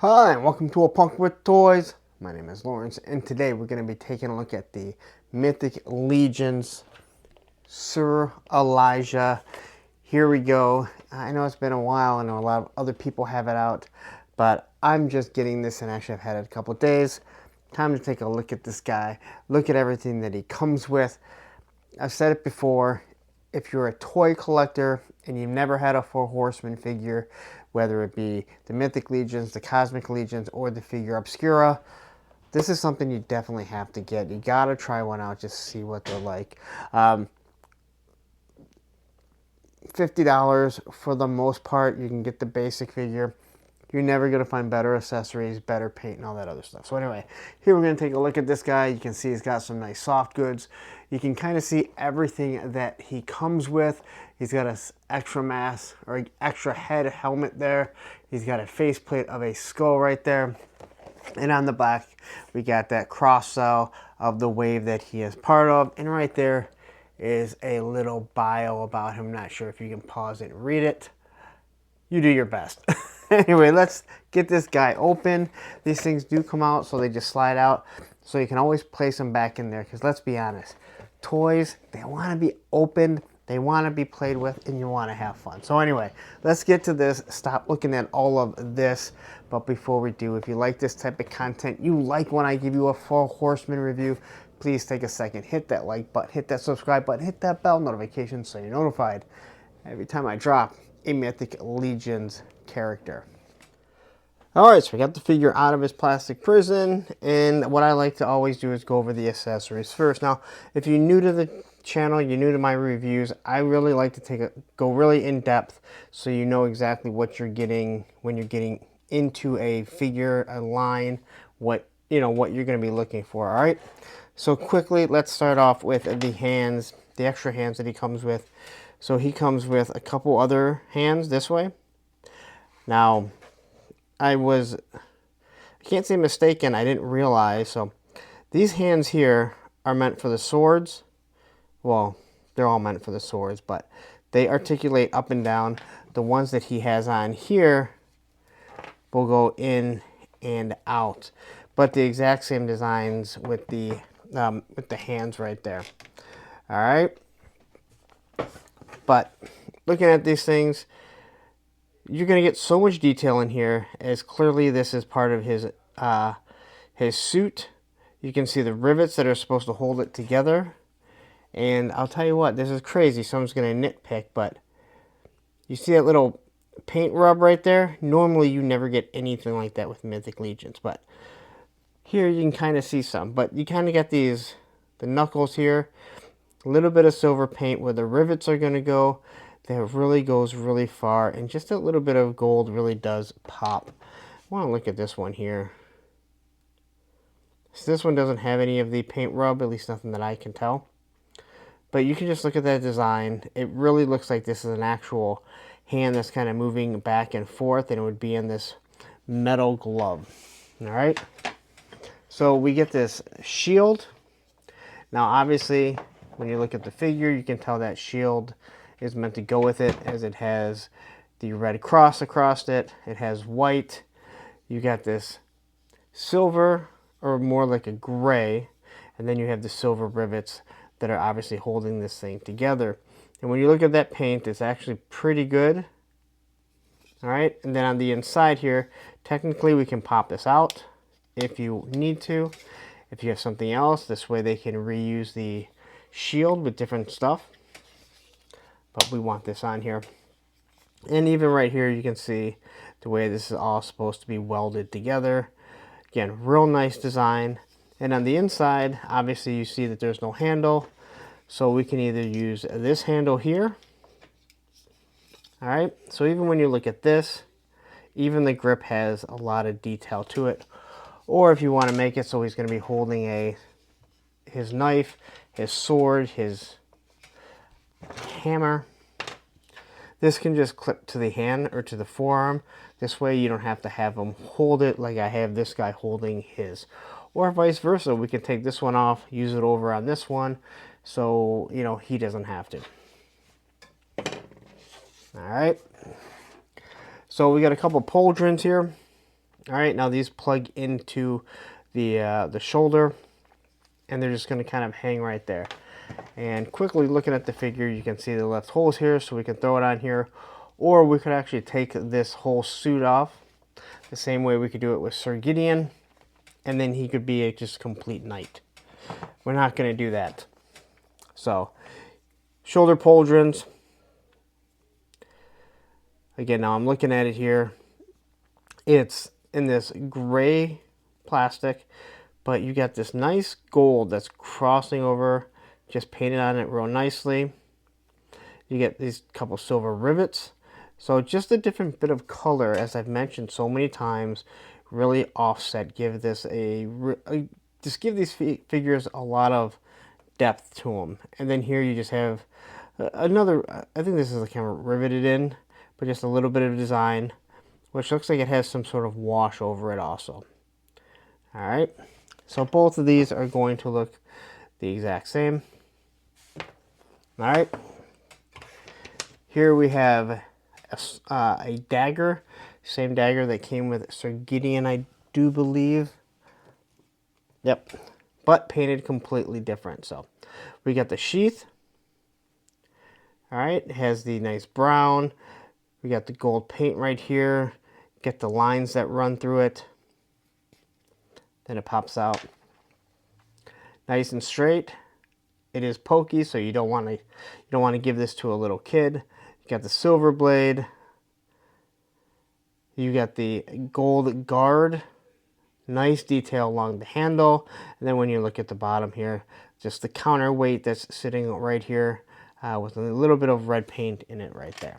Hi, and welcome to A Punk with Toys. My name is Lawrence, and today we're going to be taking a look at the Mythic Legions Sir Elijah. Here we go. I know it's been a while. I know a lot of other people have it out, but I'm just getting this, and actually I've had it a couple of days. Time to take a look at this guy, look at everything that he comes with. I've said it before, if you're a toy collector and you've never had a Four Horsemen figure, whether it be the Mythic Legions, the Cosmic Legions, or the figure Obscura, this is something you definitely have to get. You gotta try one out just to see what they're like. $50 for the most part. You can get the basic figure. You're never going to find better accessories, better paint, and all that other stuff. So anyway, here we're going to take a look at this guy. You can see he's got some nice soft goods. You can kind of see everything that he comes with. He's got an extra mask or extra head helmet there. He's got a faceplate of a skull right there. And on the back, we got that cross cell of the wave that he is part of. And right there is a little bio about him. Not sure if you can pause it and read it. You do your best. Anyway, let's get this guy open. These things do come out, so they just slide out. So you can always place them back in there, because let's be honest, toys, they want to be opened, they want to be played with, and you want to have fun. So anyway, let's get to this. Stop looking at all of this. But before we do, if you like this type of content, you like when I give you a Four Horsemen review, please take a second, hit that like button, hit that subscribe button, hit that bell notification so you're notified every time I drop a Mythic Legions character. Alright, so we got the figure out of his plastic prison, and what I like to always do is go over the accessories first. Now, if you're new to the channel, you're new to my reviews, I really like to go really in depth so you know exactly what you're getting when you're getting into a figure, a line, what you're going to be looking for. Alright, so quickly, let's start off with the hands, the extra hands that he comes with. So he comes with a couple other hands this way. Now, I can't say mistaken, I didn't realize. So these hands here are meant for the swords. Well, they're all meant for the swords, but they articulate up and down. The ones that he has on here will go in and out. But the exact same designs with the hands right there. All right. But looking at these things, you're going to get so much detail in here, as clearly this is part of his suit. You can see the rivets that are supposed to hold it together. And I'll tell you what, this is crazy. Someone's going to nitpick, but you see that little paint rub right there? Normally you never get anything like that with Mythic Legions, but here you can kind of see some. But you kind of get the knuckles here. A little bit of silver paint where the rivets are going to go. That really goes really far. And just a little bit of gold really does pop. I want to look at this one here. So this one doesn't have any of the paint rub, at least nothing that I can tell. But you can just look at that design. It really looks like this is an actual hand that's kind of moving back and forth. And it would be in this metal glove. Alright. So we get this shield. Now obviously, when you look at the figure, you can tell that shield is meant to go with it, as it has the red cross across it. It has white. You got this silver, or more like a gray, and then you have the silver rivets that are obviously holding this thing together. And when you look at that paint, it's actually pretty good. All right, and then on the inside here, technically we can pop this out if you need to. If you have something else, this way they can reuse the shield with different stuff. But we want this on here. And even right here, you can see the way this is all supposed to be welded together. Again, real nice design. And on the inside, obviously you see that there's no handle. So we can either use this handle here. All right, so even when you look at this, even the grip has a lot of detail to it. Or if you want to make it so he's going to be holding his knife, his sword, his hammer, this can just clip to the hand or to the forearm. This way you don't have to have him hold it like I have this guy holding his. Or vice versa, we can take this one off, use it over on this one, so he doesn't have to. All right, so we got a couple pauldrons here. All right, now these plug into the shoulder, and they're just going to kind of hang right there. And quickly looking at the figure, you can see the left holes here, so we can throw it on here, or we could actually take this whole suit off the same way we could do it with Sir Gideon, and then he could be a just complete knight. We're not going to do that. So shoulder pauldrons. Again, now I'm looking at it here. It's in this gray plastic, but you got this nice gold that's crossing over, just painted on it real nicely. You get these couple silver rivets. So just a different bit of color, as I've mentioned so many times, really offset, give this just give these figures a lot of depth to them. And then here you just have another, I think this is kind of riveted in, but just a little bit of design, which looks like it has some sort of wash over it also. All right, so both of these are going to look the exact same. All right, here we have a dagger, same dagger that came with Sir Gideon, I do believe. Yep, but painted completely different. So we got the sheath. All right, it has the nice brown. We got the gold paint right here. Get the lines that run through it. Then it pops out. Nice and straight. It is pokey, so you don't want to give this to a little kid. You got the silver blade. You got the gold guard. Nice detail along the handle. And then when you look at the bottom here, just the counterweight that's sitting right here with a little bit of red paint in it right there.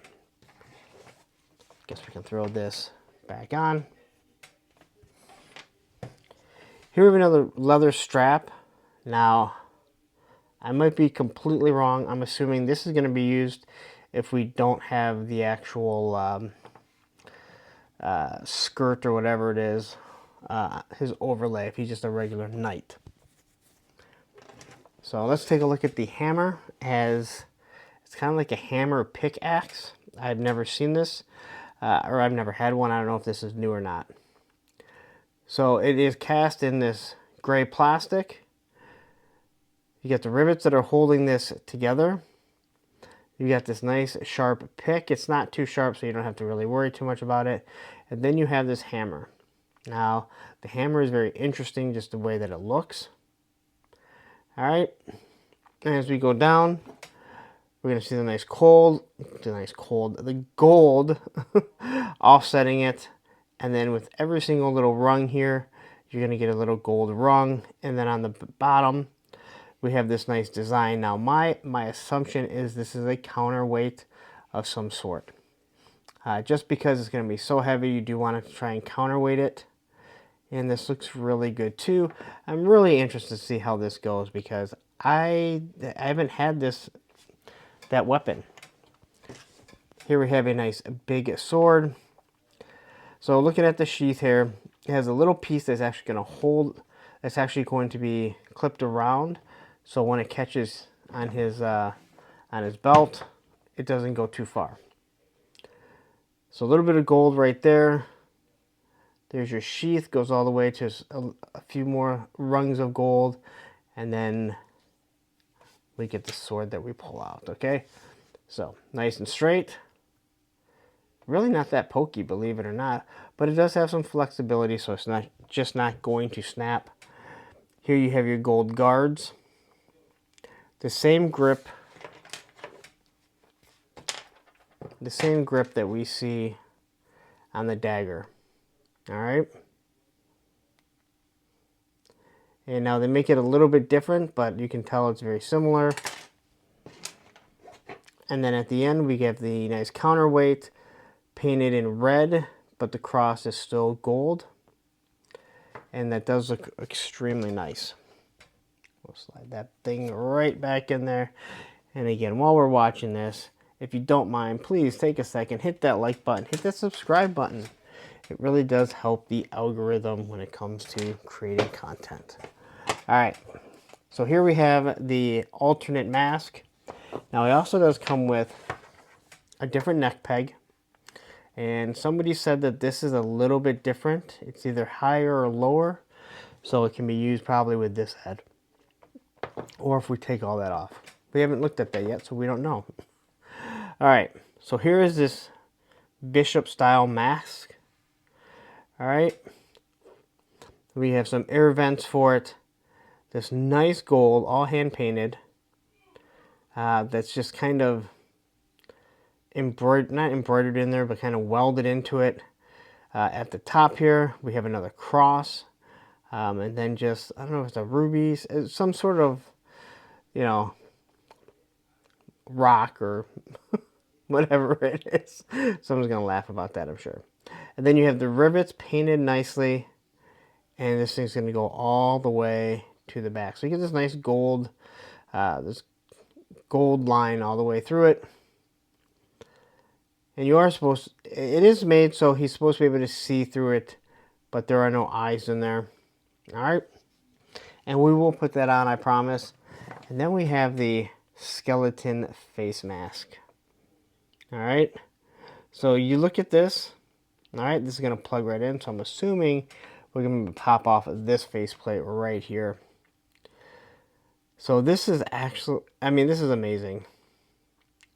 Guess we can throw this back on. Here we have another leather strap. Now, I might be completely wrong. I'm assuming this is going to be used if we don't have the actual skirt or whatever it is, his overlay, if he's just a regular knight. So let's take a look at the hammer. It's kind of like a hammer pickaxe. I've never seen this, or I've never had one. I don't know if this is new or not. So it is cast in this gray plastic. You got the rivets that are holding this together. You got this nice sharp pick. It's not too sharp, so you don't have to really worry too much about it. And then you have this hammer. Now, the hammer is very interesting, just the way that it looks. All right. And as we go down, we're going to see the gold offsetting it. And then with every single little rung here, you're going to get a little gold rung. And then on the bottom, we have this nice design. Now, my assumption is this is a counterweight of some sort. Just because it's going to be so heavy, you do want to try and counterweight it. And this looks really good too. I'm really interested to see how this goes because I haven't had that weapon. Here we have a nice big sword. So looking at the sheath here, it has a little piece that's actually going to hold, that's actually going to be clipped around. So when it catches on his belt, it doesn't go too far. So a little bit of gold right there. There's your sheath, goes all the way to a few more rungs of gold. And then we get the sword that we pull out, okay? So nice and straight. Really not that pokey, believe it or not, but it does have some flexibility, so it's not going to snap. Here you have your gold guards. The same grip that we see on the dagger. All right. And now they make it a little bit different, but you can tell it's very similar. And then at the end, we get the nice counterweight painted in red, but the cross is still gold. And that does look extremely nice. We'll slide that thing right back in there. And again, while we're watching this, if you don't mind, please take a second, hit that like button, hit that subscribe button. It really does help the algorithm when it comes to creating content. All right, so here we have the alternate mask. Now it also does come with a different neck peg, And somebody said that this is a little bit different. It's either higher or lower, so it can be used probably with this head. Or if we take all that off. We haven't looked at that yet, so we don't know. All right, so here is this bishop style mask. All right, we have some air vents for it. This nice gold, all hand painted. That's just kind of not embroidered in there, but kind of welded into it. At the top here, we have another cross. And then just, I don't know if it's a ruby, it's some sort of, you know, rock or whatever it is. Someone's going to laugh about that, I'm sure. And then you have the rivets painted nicely. And this thing's going to go all the way to the back. So you get this nice gold, this gold line all the way through it. And you are supposed to, it is made so he's supposed to be able to see through it, but there are no eyes in there. All right. And we will put that on, I promise. And then we have the skeleton face mask. All right. So you look at this. All right. This is going to plug right in. So I'm assuming we're going to pop off this faceplate right here. So this is actually, I mean, this is amazing.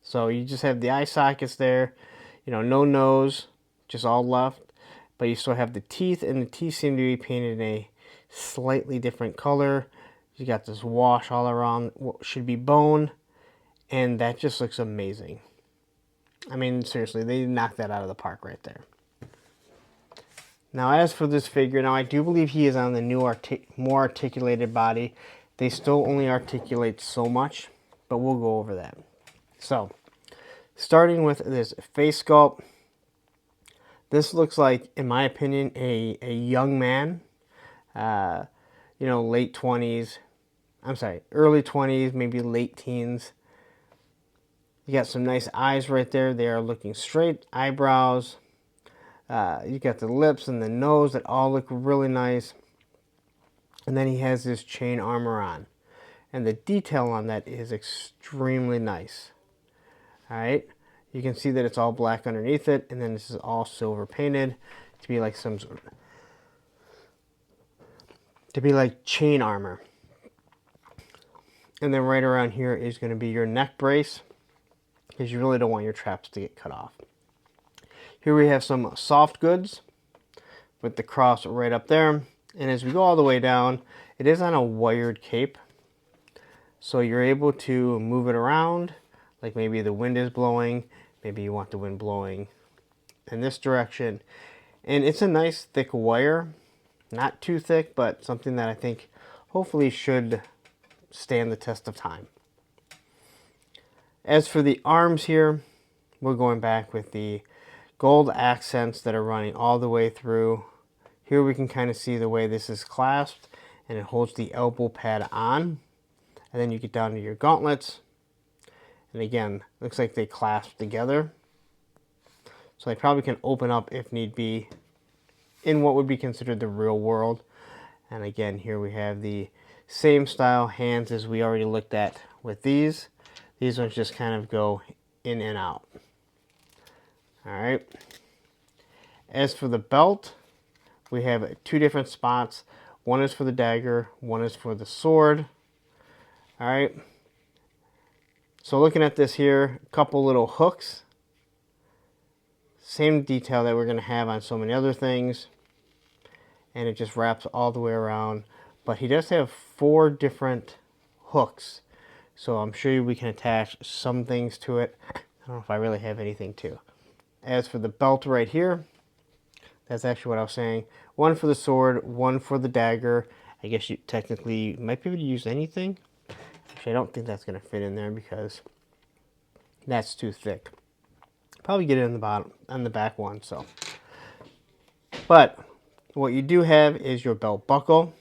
So you just have the eye sockets there, you know, no nose, just all left. But you still have the teeth, and the teeth seem to be painted in a slightly different color. You got this wash all around what should be bone, and that just looks amazing. I mean, seriously, they knocked that out of the park right there. Now, as for this figure, now I do believe he is on the new more articulated body. They still only articulate so much, but we'll go over that. So, starting with this face sculpt, this looks like, in my opinion, a young man. You know, late 20s. I'm sorry, early 20s, maybe late teens. You got some nice eyes right there. They are looking straight. Eyebrows. You got the lips and the nose that all look really nice. And then he has this chain armor on. And the detail on that is extremely nice. Alright, you can see that it's all black underneath it, and then this is all silver painted to be like some sort of, to be like chain armor. And then right around here is going to be your neck brace, because you really don't want your traps to get cut off. Here we have some soft goods with the cross right up there. And as we go all the way down, it is on a wired cape. So you're able to move it around, like maybe the wind is blowing, maybe you want the wind blowing in this direction. And it's a nice thick wire, not too thick, but something that I think hopefully should stand the test of time. As for the arms here, we're going back with the gold accents that are running all the way through. Here we can kind of see the way this is clasped, and it holds the elbow pad on. And then you get down to your gauntlets. And again, looks like they clasp together. So they probably can open up if need be in what would be considered the real world. And again, here we have the same style hands as we already looked at with these. These ones just kind of go in and out. All right. As for the belt, we have two different spots. One is for the dagger, one is for the sword. All right. So looking at this here, a couple little hooks. Same detail that we're going to have on so many other things. And it just wraps all the way around. But he does have 4 different hooks. So I'm sure we can attach some things to it. I don't know if I really have anything to. As for the belt right here, that's actually what I was saying. One for the sword, one for the dagger. I guess you technically might be able to use anything. Actually, I don't think that's going to fit in there because that's too thick. Probably get it in the bottom, on the back one. So, but what you do have is your belt buckle,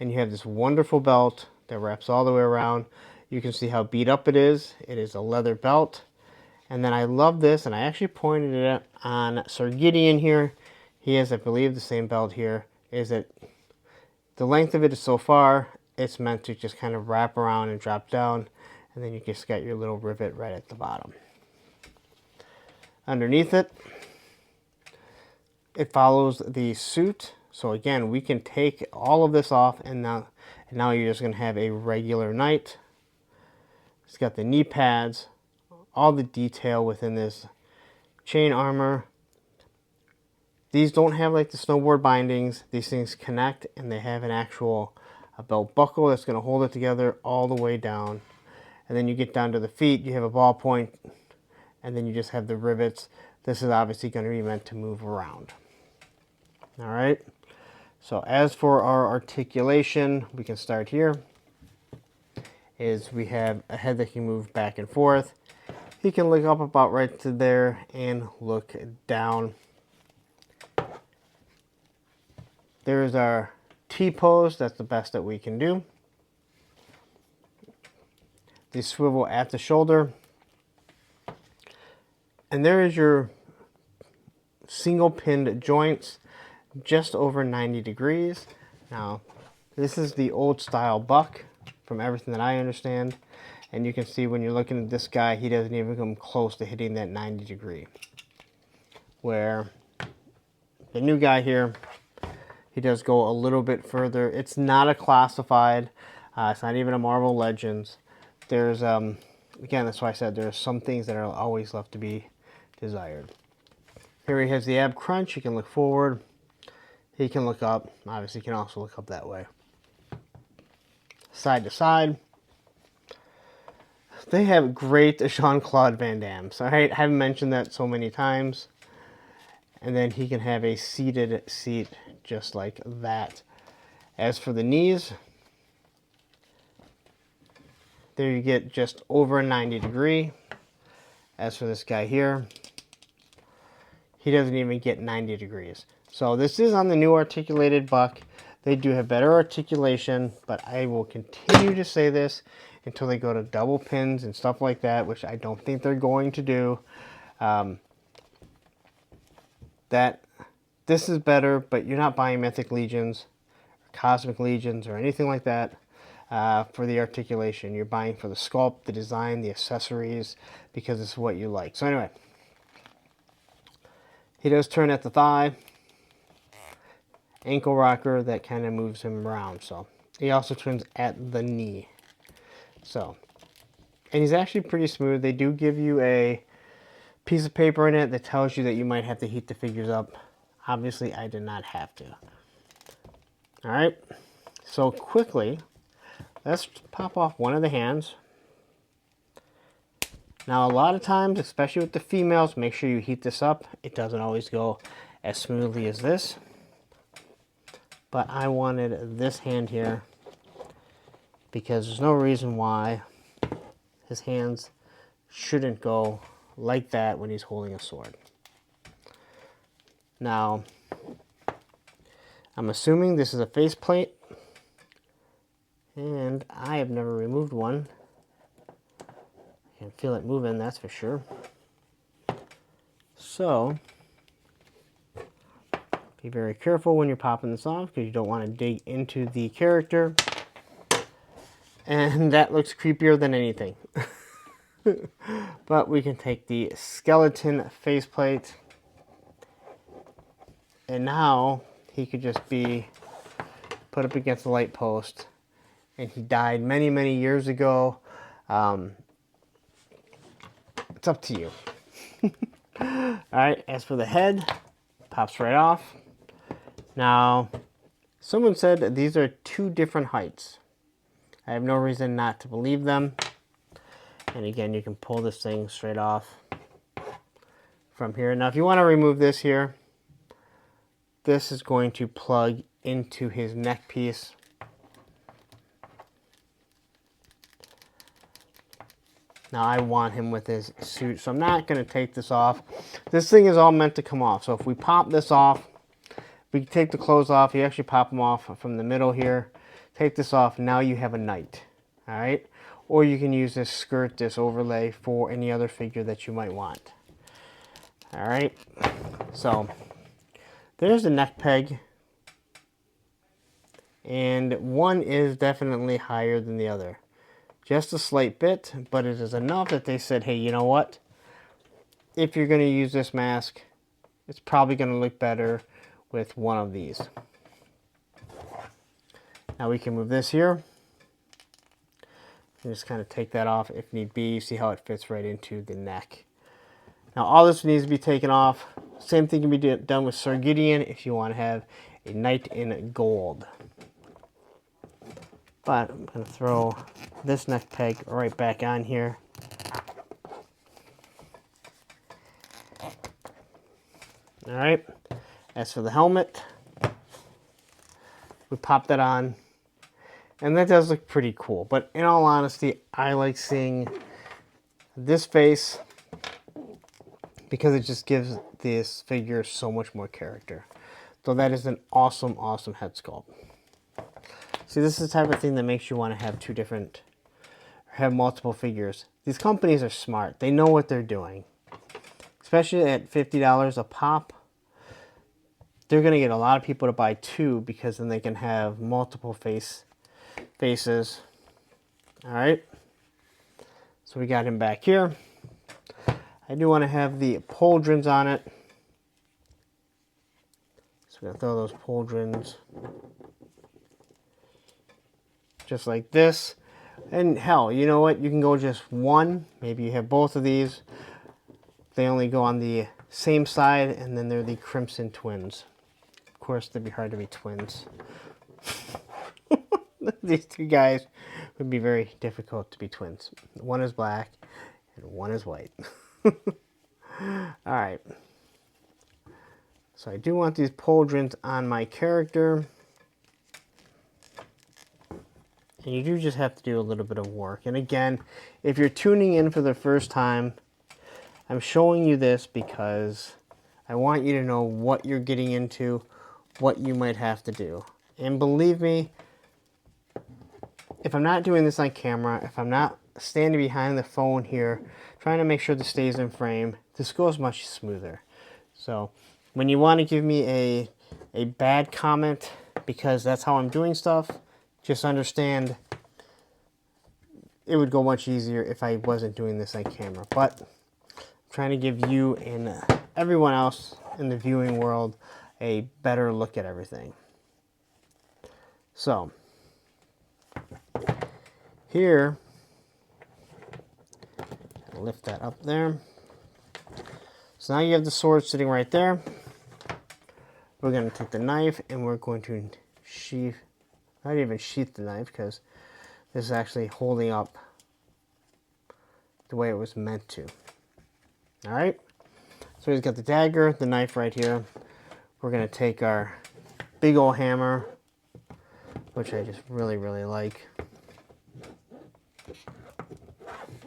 and you have this wonderful belt that wraps all the way around. You can see how beat up it is. It is a leather belt. And then I love this, and I actually pointed it on Sir Gideon here. He has, I believe, the same belt here. Is that the length of it is so far, it's meant to just kind of wrap around and drop down. And then you just got your little rivet right at the bottom. Underneath it, it follows the suit. So again, we can take all of this off, and now you're just going to have a regular knight. It's got the knee pads, all the detail within this chain armor. These don't have like the snowboard bindings. These things connect, and they have an actual belt buckle that's going to hold it together all the way down. And then you get down to the feet, you have a ball point, and then you just have the rivets. This is obviously going to be meant to move around. All right. So as for our articulation, we can start here. Is we have a head that can move back and forth. He can look up about right to there and look down. There's our T-pose. That's the best that we can do. The swivel at the shoulder. And there is your single pinned joints, just over 90 degrees. Now, this is the old style buck from everything that I understand. And you can see when you're looking at this guy, he doesn't even come close to hitting that 90 degree. Where the new guy here, he does go a little bit further. It's not a classified, it's not even a Marvel Legends. There's, again, that's why I said there's some things that are always left to be desired. Here he has the ab crunch. He can look forward. He can look up. Obviously, he can also look up that way. Side to side. They have great Jean-Claude Van Damme. So I haven't mentioned that so many times. And then he can have a seated seat just like that. As for the knees, there you get just over a 90 degree. As for this guy here, he doesn't even get 90 degrees. So this is on the new articulated buck. They do have better articulation, but I will continue to say this until they go to double pins and stuff like that, which I don't think they're going to do. That this is better, but you're not buying Mythic Legions, or Cosmic Legions, or anything like that for the articulation. You're buying for the sculpt, the design, the accessories, because it's what you like. So anyway, he does turn at the thigh. Ankle rocker that kind of moves him around. So he also turns at the knee. So, and he's actually pretty smooth. They do give you a piece of paper in it that tells you that you might have to heat the figures up. Obviously, I did not have to. All right. So quickly, let's pop off one of the hands. Now, a lot of times, especially with the females, make sure you heat this up. It doesn't always go as smoothly as this. But I wanted this hand here because there's no reason why his hands shouldn't go like that when he's holding a sword. Now, I'm assuming this is a faceplate, and I have never removed one. I can feel it moving, that's for sure. So, be very careful when you're popping this off because you don't want to dig into the character. And that looks creepier than anything. But we can take the skeleton faceplate. And now he could just be put up against the light post. And he died many, many years ago. It's up to you. Alright, as for the head, pops right off. Now, someone said that these are two different heights. I have no reason not to believe them. And again, you can pull this thing straight off from here. Now, if you want to remove this here, this is going to plug into his neck piece. Now, I want him with his suit, so I'm not going to take this off. This thing is all meant to come off. So if we pop this off, we take the clothes off. You actually pop them off from the middle here. Take this off. Now you have a knight. All right? Or you can use this skirt, this overlay for any other figure that you might want. All right? So there's the neck peg. And one is definitely higher than the other. Just a slight bit, but it is enough that they said, hey, you know what? If you're going to use this mask, it's probably going to look better with one of these. Now we can move this here. And just kind of take that off if need be. You see how it fits right into the neck. Now all this needs to be taken off. Same thing can be done with Sir Gideon if you want to have a knight in gold. But I'm going to throw this neck peg right back on here. Alright, as for the helmet, we pop that on, and that does look pretty cool. But in all honesty, I like seeing this face because it just gives this figure so much more character. So that is an awesome, awesome head sculpt. See, this is the type of thing that makes you want to have have multiple figures. These companies are smart. They know what they're doing. Especially at $50 a pop, they're going to get a lot of people to buy two because then they can have multiple faces. All right. So we got him back here. I do want to have the pauldrons on it. So we're going to throw those pauldrons just like this. And hell, you know what? You can go just one. Maybe you have both of these. They only go on the same side, and then they're the Crimson Twins. Of course, they'd be hard to be twins. These two guys would be very difficult to be twins. One is black, and one is white. Alright. So I do want these pauldrons on my character. And you do just have to do a little bit of work. And again, if you're tuning in for the first time, I'm showing you this because I want you to know what you're getting into, what you might have to do. And believe me, if I'm not doing this on camera, if I'm not standing behind the phone here, trying to make sure this stays in frame, this goes much smoother. So when you want to give me a bad comment because that's how I'm doing stuff, just understand it would go much easier if I wasn't doing this on camera. But trying to give you and everyone else in the viewing world a better look at everything. So here, lift that up there. So now you have the sword sitting right there. We're going to take the knife and we're going to not even sheath the knife because this is actually holding up the way it was meant to. Alright, so he's got the dagger, the knife right here. We're going to take our big old hammer, which I just really, really like.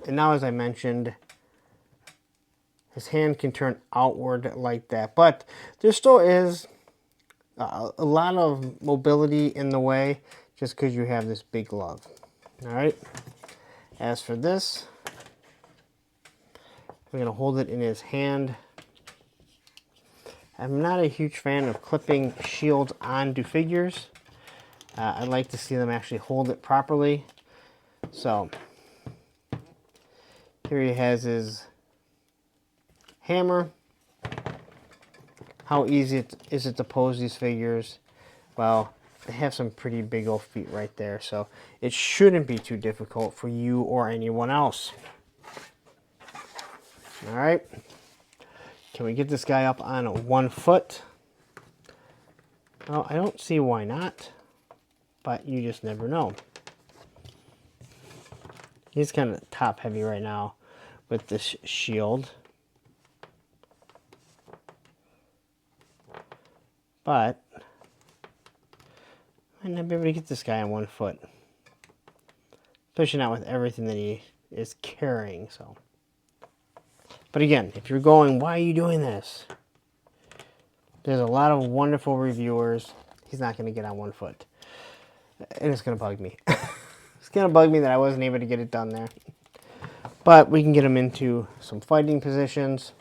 And now, as I mentioned, his hand can turn outward like that. But there still is a lot of mobility in the way just because you have this big glove. Alright, as for this, we're going to hold it in his hand. I'm not a huge fan of clipping shields onto figures. I like to see them actually hold it properly. So here he has his hammer. How easy is it to pose these figures? Well, they have some pretty big old feet right there, so it shouldn't be too difficult for you or anyone else. Alright, can we get this guy up on 1 foot? Well, I don't see why not, but you just never know. He's kind of top heavy right now with this shield. But I might not be able to get this guy on 1 foot. Especially not with everything that he is carrying, so. But again, if you're going, why are you doing this? There's a lot of wonderful reviewers. He's not going to get on 1 foot. And it's going to bug me. It's going to bug me that I wasn't able to get it done there. But we can get him into some fighting positions.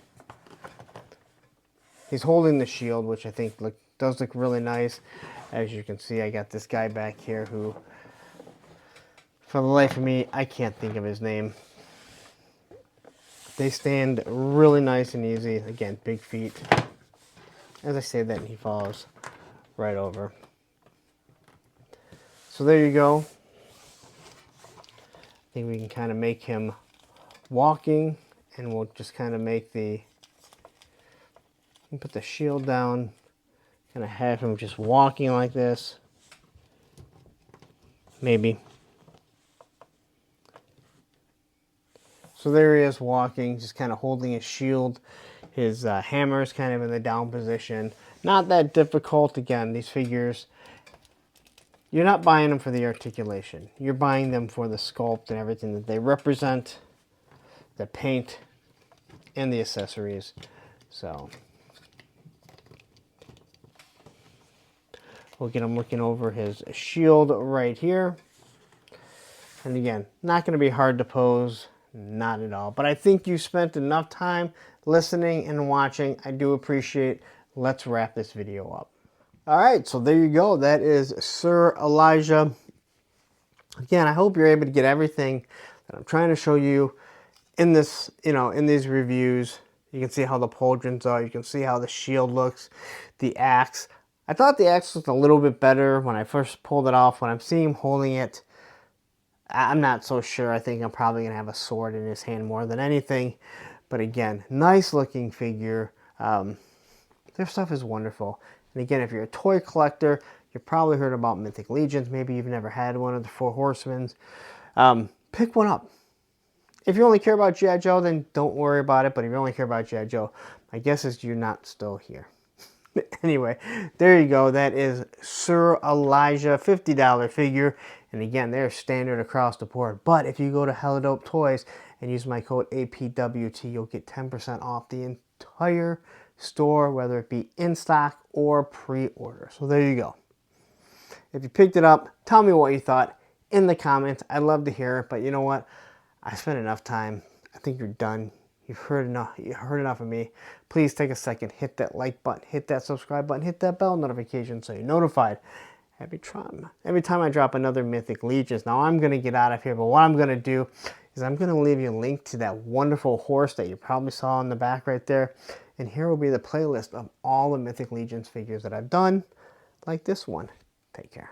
He's holding the shield, which I think does look really nice. As you can see, I got this guy back here who, for the life of me, I can't think of his name. They stand really nice and easy. Again, big feet. As I say that, he falls right over. So there you go. I think we can kind of make him walking, and we'll just kind of make the, put the shield down, kind of have him just walking like this. Maybe. So there he is walking, just kind of holding his shield. His hammer is kind of in the down position. Not that difficult. Again, these figures, you're not buying them for the articulation. You're buying them for the sculpt and everything that they represent, the paint, and the accessories. So we'll get him looking over his shield right here. And again, not going to be hard to pose. Not at all. But I think you spent enough time listening and watching. I do appreciate. Let's wrap this video up. All right, so there you go. That is Sir Elijah. Again, I hope you're able to get everything that I'm trying to show you in this, in these reviews. You can see how the pauldrons are. You can see how the shield looks, the axe. I thought the axe looked a little bit better when I first pulled it off. When I'm seeing him holding it, I'm not so sure. I think I'm probably going to have a sword in his hand more than anything. But again, nice looking figure. Their stuff is wonderful. And again, if you're a toy collector, you've probably heard about Mythic Legions. Maybe you've never had one of the Four Horsemen. Pick one up. If you only care about G.I. Joe, then don't worry about it. But if you only care about G.I. Joe, my guess is you're not still here. Anyway, there you go. That is Sir Elijah, $50 figure. And again, they're standard across the board. But if you go to Hella Dope Toys and use my code APWT, you'll get 10% off the entire store, whether it be in stock or pre-order. So there you go. If you picked it up, tell me what you thought in the comments. I'd love to hear it. But you know what? I spent enough time. I think you're done. You've heard enough. You heard enough of me. Please take a second, hit that like button, hit that subscribe button, hit that bell notification so you're notified every time I drop another Mythic Legions. Now I'm going to get out of here, but what I'm going to do is I'm going to leave you a link to that wonderful horse that you probably saw in the back right there. And here will be the playlist of all the Mythic Legions figures that I've done, like this one. Take care.